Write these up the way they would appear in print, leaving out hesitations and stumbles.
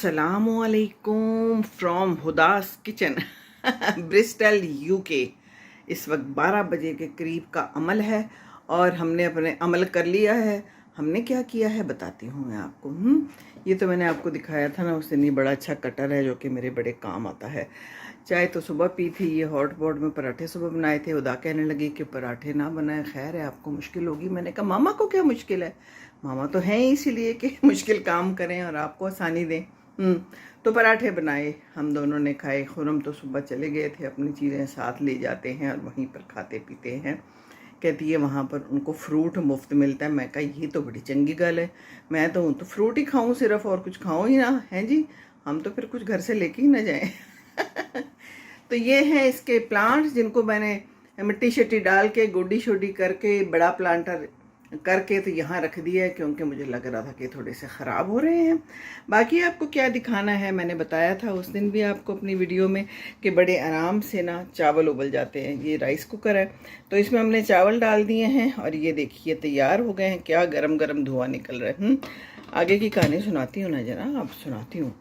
अस्सलामुअलैकुम from हुदास kitchen Bristol UK. इस वक्त 12 बजे के करीब का अमल है और हमने अपने अमल कर लिया है। हमने क्या किया है बताती हूँ मैं आपको। ये तो मैंने आपको दिखाया था ना उस दिन। ये बड़ा अच्छा कटर है जो कि मेरे बड़े काम आता है। चाय तो सुबह पी थी। ये हॉट पॉट में पराठे सुबह बनाए थे। उदा कहने लगी कि पराठे ना बनाए, खैर है आपको मुश्किल होगी। मैंने कहा मामा को क्या मुश्किल है, मामा तो हैं इसीलिए कि मुश्किल काम करें और आपको आसानी दें। तो पराठे बनाए, हम दोनों ने खाए। खुरम तो सुबह चले गए थे, अपनी चीज़ें साथ ले जाते हैं और वहीं पर खाते पीते हैं। कहती है वहाँ पर उनको फ्रूट मुफ्त मिलता है। मैं कहा ये तो बड़ी चंगी गल है, मैं तो फ्रूट ही खाऊं सिर्फ और कुछ खाऊं ही ना। हैं जी, हम तो फिर कुछ घर से लेके ही ना जाएं। तो ये हैं इसके प्लांट्स जिनको मैंने मिट्टी शट्टी डाल के गोडी शोडी करके बड़ा प्लांटर करके तो यहाँ रख दिया है, क्योंकि मुझे लग रहा था कि थोड़े से ख़राब हो रहे हैं। बाकी आपको क्या दिखाना है, मैंने बताया था उस दिन भी आपको अपनी वीडियो में कि बड़े आराम से ना चावल उबल जाते हैं। ये राइस कुकर है तो इसमें हमने चावल डाल दिए हैं और ये देखिए तैयार हो गए हैं। क्या गरम गरम धुआं निकल रहा है। आगे की कहानी सुनाती हूँ ना जना, अब सुनाती हूँ।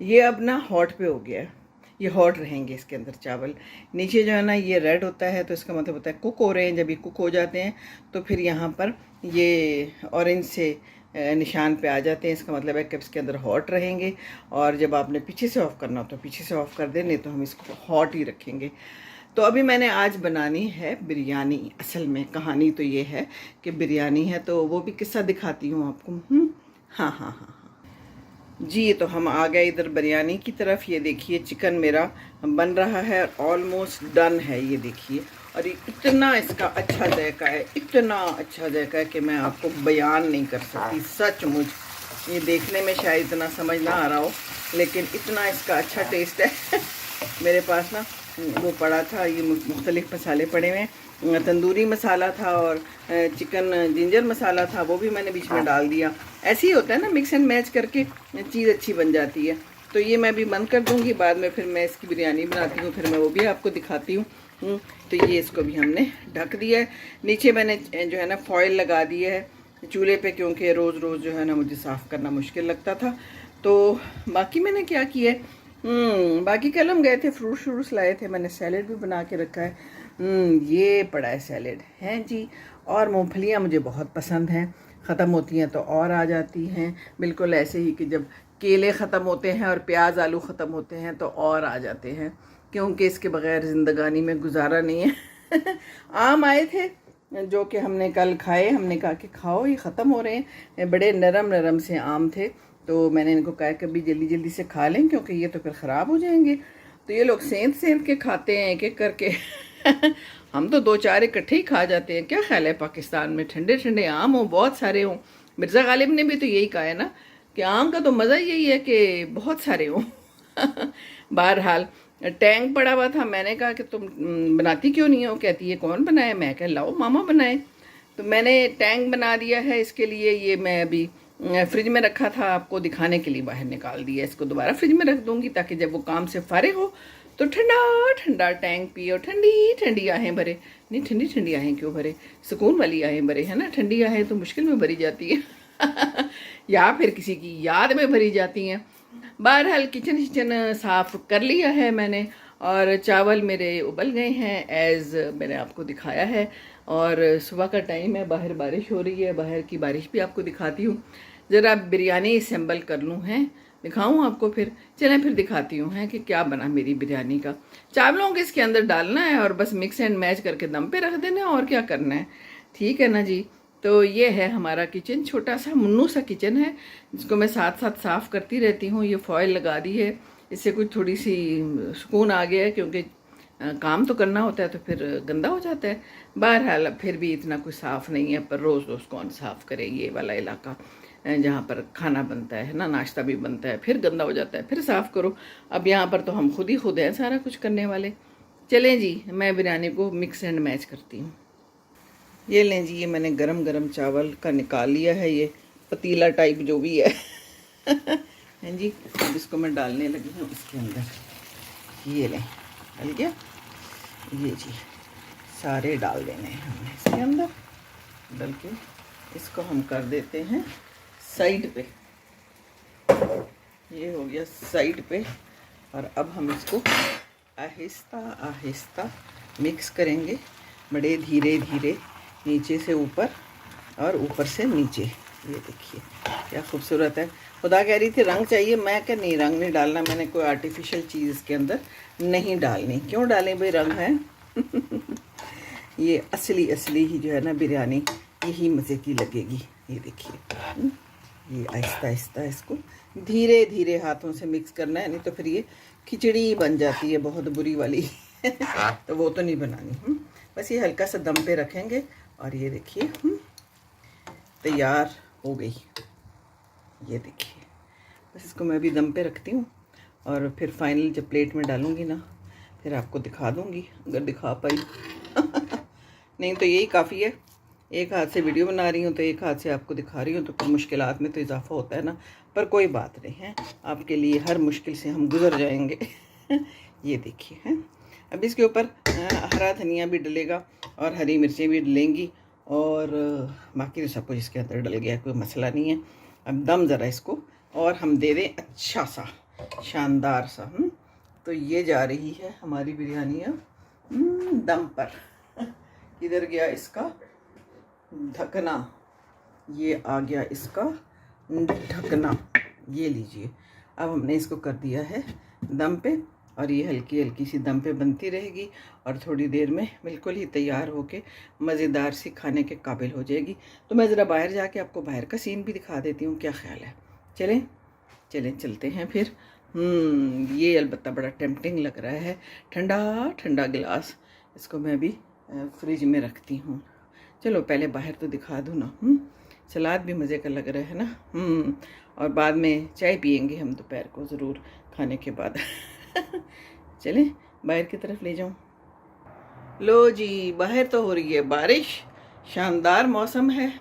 ये अब ना हॉट पे हो गया है, ये हॉट रहेंगे इसके अंदर चावल। नीचे जो है ना ये रेड होता है तो इसका मतलब होता है कुक हो रहे हैं। जब ये कुक हो जाते हैं तो फिर यहाँ पर ये ऑरेंज से निशान पे आ जाते हैं। इसका मतलब है कि इसके अंदर हॉट रहेंगे। और जब आपने पीछे से ऑफ़ करना हो तो पीछे से ऑफ़ कर दें, नहीं तो हम इसको हॉट ही रखेंगे। तो अभी मैंने आज बनानी है बिरयानी। असल में कहानी तो ये है कि बिरयानी है, तो वो भी किस्सा दिखाती हूँ आपको। हाँ हाँ हाँ जी। तो हम आ गए इधर बिरयानी की तरफ। ये देखिए चिकन मेरा बन रहा है, ऑलमोस्ट डन है। ये देखिए, और ये इतना इसका अच्छा जायका है, इतना अच्छा जायका है कि मैं आपको बयान नहीं कर सकती। सचमुच ये देखने में शायद इतना समझ ना आ रहा हो, लेकिन इतना इसका अच्छा टेस्ट है। मेरे पास ना वो पड़ा था, ये मुख्तलिफ मसाले पड़े हुए हैं। तंदूरी मसाला था और चिकन जिंजर मसाला था, वो भी मैंने बीच में डाल दिया। ऐसे ही होता है ना, मिक्स एंड मैच करके चीज़ अच्छी बन जाती है। तो ये मैं भी बंद कर दूंगी, बाद में फिर मैं इसकी बिरयानी बनाती हूँ, फिर मैं वो भी आपको दिखाती हूँ। तो ये इसको भी हमने ढक दिया है। नीचे मैंने जो है ना फॉइल लगा दी है चूल्हे पे, क्योंकि रोज़ रोज़ जो है ना मुझे साफ़ करना मुश्किल लगता था। तो बाकी मैंने क्या किया है, बाकी कल हम गए थे, फ्रूट श्रूट्स लाए थे, मैंने सैलेड भी बना के रखा है। ये पड़ा है सैलेड है जी। और मूंगफलियाँ मुझे बहुत पसंद हैं, ख़त्म होती हैं तो और आ जाती हैं। बिल्कुल ऐसे ही कि जब केले ख़त्म होते हैं और प्याज आलू ख़त्म होते हैं तो और आ जाते हैं, क्योंकि इसके बग़ैर ज़िंदगानी में गुजारा नहीं है। आम आए थे जो कि हमने कल खाए। हमने कहा कि खाओ, ये ख़त्म हो रहे हैं। बड़े नरम नरम से आम थे, तो मैंने इनको कहा कि अभी जल्दी जल्दी से खा लें, क्योंकि ये तो फिर ख़राब हो जाएंगे। तो ये लोग सेंध सेंध के खाते हैं एक एक करके। हम तो दो चार इकट्ठे ही खा जाते हैं। क्या ख्याल है पाकिस्तान में ठंडे ठंडे आम हो, बहुत सारे हों। मिर्ज़ा गालिब ने भी तो यही कहा है ना कि आम का तो मज़ा यही है कि बहुत सारे हों। बहरहाल टैंक पड़ा हुआ था, मैंने कहा कि तुम बनाती क्यों नहीं हो। कहती है कौन बनाए। मैं कह लाओ मामा बनाए। तो मैंने टैंक बना दिया है इसके लिए। ये मैं अभी फ्रिज में रखा था, आपको दिखाने के लिए बाहर निकाल दिया। इसको दोबारा फ्रिज में रख दूंगी ताकि जब वो काम से फारिग हो तो ठंडा ठंडा टैंक पियो, ठंडी ठंडी आहें भरे। नहीं, ठंडी ठंडी आहें क्यों भरे, सुकून वाली आहें भरे, है ना। ठंडी आहें तो मुश्किल में भरी जाती है। या फिर किसी की याद में भरी जाती हैं। बहरहाल किचन किचन साफ़ कर लिया है मैंने, और चावल मेरे उबल गए हैं एज़ मैंने आपको दिखाया है। और सुबह का टाइम है, बाहर बारिश हो रही है, बाहर की बारिश भी आपको दिखाती हूँ। ज़रा बिरयानी असेंबल कर लूँ, हैं दिखाऊँ आपको। फिर चलें फिर दिखाती हूँ हैं कि क्या बना मेरी बिरयानी का। चावलों को इसके अंदर डालना है और बस मिक्स एंड मैच करके दम पे रख देना है, और क्या करना है। ठीक है ना जी। तो ये है हमारा किचन, छोटा सा मुन्नू सा किचन है, जिसको मैं साथ साथ साफ़ करती रहती हूँ। ये फॉयल लगा दी है, इससे कुछ थोड़ी सी सुकून आ गया है, क्योंकि काम तो करना होता है तो फिर गंदा हो जाता है। बहरहाल अब फिर भी इतना कुछ साफ़ नहीं है, पर रोज़ रोज़ कौन साफ़ करे ये वाला इलाका जहाँ पर खाना बनता है ना, नाश्ता भी बनता है, फिर गंदा हो जाता है, फिर साफ़ करो। अब यहाँ पर तो हम खुद ही खुद हैं सारा कुछ करने वाले। चलें जी, मैं बिरयानी को मिक्स एंड मैच करती हूँ। ये लें जी, ये मैंने गरम गरम चावल का निकाल लिया है, ये पतीला टाइप जो भी है। हैं जी। अब इसको मैं डालने लगी हूँ इसके अंदर। ये लें, डल गया। ये जी सारे डाल देने हैं हमने इसके अंदर। डल के इसको हम कर देते हैं साइड पे। ये हो गया साइड पे। और अब हम इसको आहिस्ता आहिस्ता मिक्स करेंगे, बड़े धीरे धीरे, नीचे से ऊपर और ऊपर से नीचे। ये देखिए क्या खूबसूरत है। खुदा कह रही थी रंग चाहिए, मैं क्या नहीं, रंग नहीं डालना, मैंने कोई आर्टिफिशियल चीज़ इसके अंदर नहीं डालनी। क्यों डालें भाई, रंग है। ये असली असली ही जो है ना बिरयानी, यही मज़े की लगेगी। ये देखिए, ये आहिस्ता आहिस्ता इसको धीरे धीरे हाथों से मिक्स करना है, नहीं तो फिर ये खिचड़ी बन जाती है बहुत बुरी वाली। तो वो तो नहीं बनानी। बस ये हल्का सा दम पे रखेंगे और ये देखिए तैयार हो गई। ये देखिए, बस इसको मैं अभी दम पे रखती हूँ और फिर फाइनल जब प्लेट में डालूँगी ना फिर आपको दिखा दूँगी, अगर दिखा पाई। नहीं तो यही काफ़ी है, एक हाथ से वीडियो बना रही हूँ तो एक हाथ से आपको दिखा रही हूँ, तो फिर मुश्किलात में तो इजाफा होता है ना। पर कोई बात नहीं है, आपके लिए हर मुश्किल से हम गुजर जाएंगे। ये देखिए हैं, अब इसके ऊपर हरा धनिया भी डलेगा और हरी मिर्चें भी डलेंगी और बाकी तो सब कुछ इसके अंदर डल गया, कोई मसला नहीं है। अब दम ज़रा इसको और हम दे दें अच्छा सा शानदार सा। तो ये जा रही है हमारी बिरयानियाँ दम पर। किधर गया इसका ढकना, ये आ गया इसका ढकना, ये लीजिए। अब हमने इसको कर दिया है दम पे और ये हल्की हल्की सी दम पे बनती रहेगी और थोड़ी देर में बिल्कुल ही तैयार होके मज़ेदार सी खाने के काबिल हो जाएगी। तो मैं ज़रा बाहर जाके आपको बाहर का सीन भी दिखा देती हूँ, क्या ख्याल है? चलें चलें चलते हैं फिर। ये अलबत्ता बड़ा टेम्पटिंग लग रहा है, ठंडा ठंडा गिलास, इसको मैं अभी फ्रिज में रखती हूँ। चलो पहले बाहर तो दिखा दूँ ना। सलाद भी मज़े का लग रहा है ना। और बाद में चाय पियेंगे हम दोपहर को ज़रूर खाने के बाद। चलें बाहर की तरफ ले जाऊँ। लो जी, बाहर तो हो रही है बारिश, शानदार मौसम है।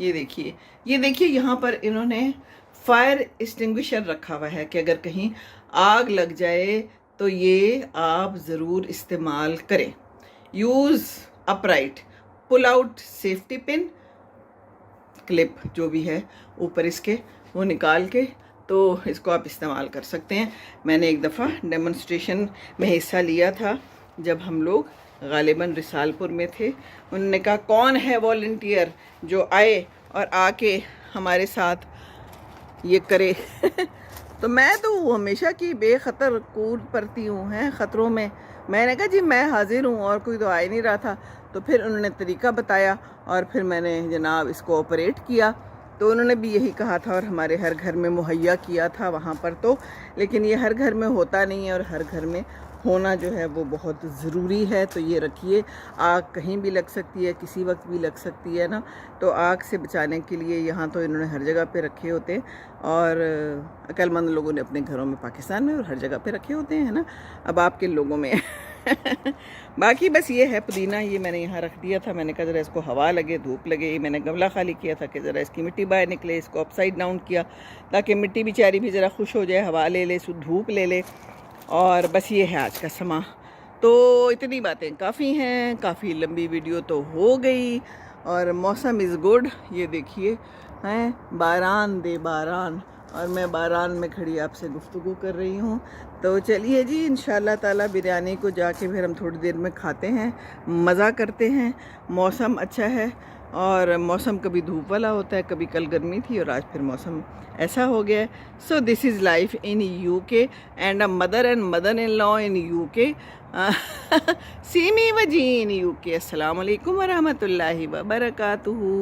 ये देखिए यहाँ पर इन्होंने फायर एक्सटिंग्विशर रखा हुआ है कि अगर कहीं आग लग जाए तो ये आप ज़रूर इस्तेमाल करें। Use upright, pull out safety pin, clip जो भी है ऊपर इसके वो निकाल के तो इसको आप इस्तेमाल कर सकते हैं। मैंने एक दफ़ा डेमोन्स्ट्रेशन में हिस्सा लिया था जब हम लोग गालिबन रिसालपुर में थे। उन्होंने कहा कौन है वॉलंटियर जो आए और आके हमारे साथ ये करे। तो मैं तो हमेशा की बेखतर कूद पड़ती हूँ हैं ख़तरों में। मैंने कहा जी मैं हाजिर हूँ, और कोई तो आ ही नहीं रहा था। तो फिर उन्होंने तरीका बताया और फिर मैंने जनाब इसको ऑपरेट किया। तो उन्होंने भी यही कहा था और हमारे हर घर में मुहैया किया था वहाँ पर तो, लेकिन ये हर घर में होता नहीं है और हर घर में होना जो है वो बहुत ज़रूरी है। तो ये रखिए, आग कहीं भी लग सकती है, किसी वक्त भी लग सकती है ना। तो आग से बचाने के लिए यहाँ तो इन्होंने हर जगह पे रखे होते हैं और अक्लमंद लोगों ने अपने घरों में, पाकिस्तान में और हर जगह पे रखे होते हैं ना। अब आपके लोगों में बाकी बस ये है पुदीना, ये मैंने यहाँ रख दिया था। मैंने कहा ज़रा इसको हवा लगे, धूप लगे। मैंने गमला खाली किया था कि ज़रा इसकी मिट्टी बाहर निकले, इसको अपसाइड डाउन किया ताकि मिट्टी बेचारी भी ज़रा खुश हो जाए, हवा ले ले, धूप ले ले। और बस ये है आज का समा। तो इतनी बातें काफ़ी हैं, काफ़ी लंबी वीडियो तो हो गई और मौसम इज़ गुड। ये देखिए हैं, बारान दे बारान, और मैं बारान में खड़ी आपसे गुफ्तगू कर रही हूँ। तो चलिए जी, इंशाल्लाह ताला बिरयानी को जाके फिर हम थोड़ी देर में खाते हैं, मज़ा करते हैं। मौसम अच्छा है और मौसम कभी धूप वाला होता है, कभी कल गर्मी थी और आज फिर मौसम ऐसा हो गया है। So this is life in UK and a mother and mother in law in UK। सी मी वजी इन UK। अस्सलाम वालेकुम वरहमतुल्लाहि वबरकातुहू।